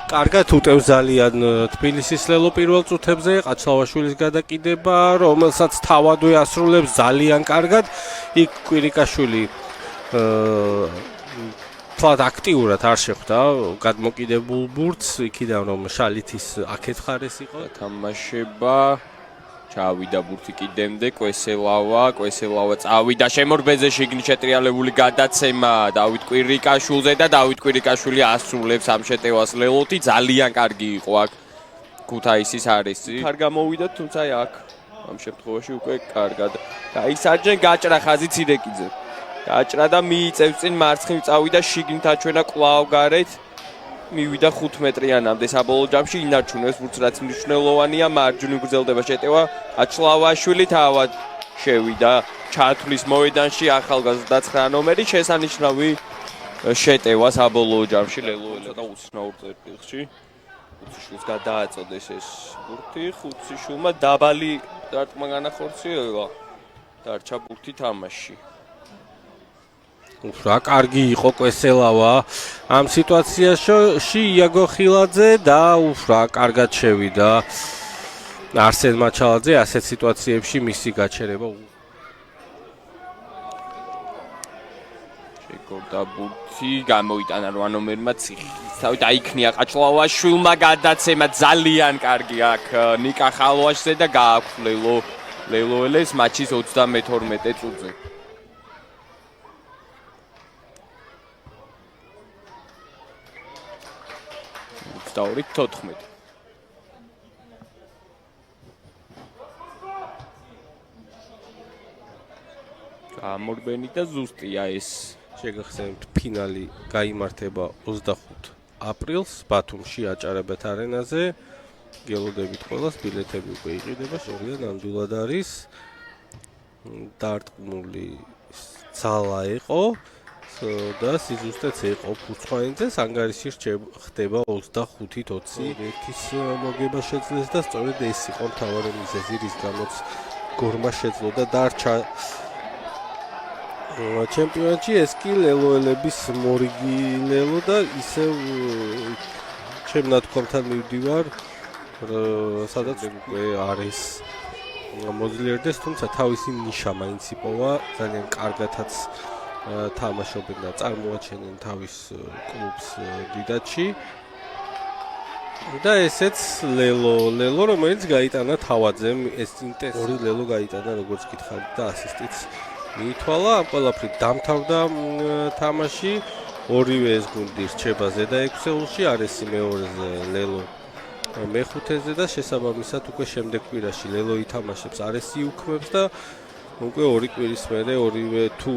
კარგად უტევს ძალიან თბილისის ლელო პირველ წუთებზე, ყაჩლავაშვილის გადაკიდება, რომელსაც თავადვე ასრულებს ძალიან კარგად. იქ კვირიკაშვილი თვად აქტიურად არ შეხვდა გადმოკიდებულ ბურთს, იქიდან რომ შალითის აქეთ ხარეს იყო. თამაშება ჩავიდა ბურთი კიდემდე, კვესელავა წავიდა შემორბეზე შიგნით შეტრიალებული გადაცემა დავით კვირიკაშვილზე და დავით კვირიკაშვილი ასრულებს ამ შეტევას ლელოთი, ძალიან კარგი იყო აქ ქუთაისის არეში. არ გამოვიდა, თუმცა აქ ამ შემთხვევაში უკვე კარგად გაისარჯენ, გაჭრა ხაზი ცირეკიძე. გაჭრა და მიიწევს წინ მარცხნივ წავიდა შიგნით აჩვენა კვლავ გარეთ. მივიდა 5 მეტრიანამდე საბოლოო ჯამში ინარჩუნებს ბურთს, რაც მნიშვნელოვანია. მარჯვნივ გრძელდება შეტევა. ყაჩლავაშვილი თავად შევიდა ჩათვლის მოედანში, ახალგაზრდა 9 ნომერი, შესანიშნავი შეტევა საბოლოო ჯამში ლელოელა და უცნაურ წერტილში. ხუთშვილს გადააწოდეს ეს ბურთი, ხუთშვილმა დაბალი დარტყმა განახორციელა. დარჩა ბურთი თამაში. რა კარგი იყო კვესელავა ამ სიტუაციაში იაგო ხილაძე და რა კარგად შევიდა არსენ მაჩალაძე ასეთ სიტუაციებში მისი გაჩერება შეგორდა ბურთი გამოიტანა 8 ნომერმა ციხისთავით აიქნია ყაჩლავაშვილმა გადაცემა ძალიან კარგი აქ ნიკა ხალვაშზე და გააქვს ლელოელეს მატჩის 32 წუთზე. დავით 14. გამორბენი და ზუსტია ეს. შეგახსენებთ ფინალი გაიმართება 25 აპრილს ბათუმში აჭარებთ არენაზე. გელოდებით ყველას ბილეთები უკვე იყიდება, შორია ნამდვილად არის. დარტყმული ძალა იყო და სიზუსტეც იყო ფუცხვაინძეს, ანგარიში ხდება 25-20 ერთის მოგება შეძლეს და სწორედ ეს იყო მთავარი მიზეზი, რის გამოც გორმა შეძლო და დარჩა ჩემპიონატში. ეს კი ლელოელების მორიგი ლელო და ისევ ჩემ ნათქვამთან მივდივარ, სადაც უკვე არის მოძლიერდეს, თუმცა თავისი ნიშა მაინც იპოვა, ძალიან კარგათაც თამაშობენ და წარმოაჩენენ თავის კლუბს დიდათში. და ესეც ლელო, რომელიც გაიტანა თავაძემ, ეს ორი ლელო გაიტანა, როგორც გითხარით და ასისტიც მიითვალა. ამ ყველაფრით დამთავრდა თამაში. ორივე ეს გუნდი რჩება ზედა 6-ეულში, არესი მეორეზე, ლელო მეხუთეზე და შესაბამისად უკვე შემდეგ კვირაში ლელო ითამაშებს, არესი უქმებს და უკვე ორი კვირის მერე ორივე თუ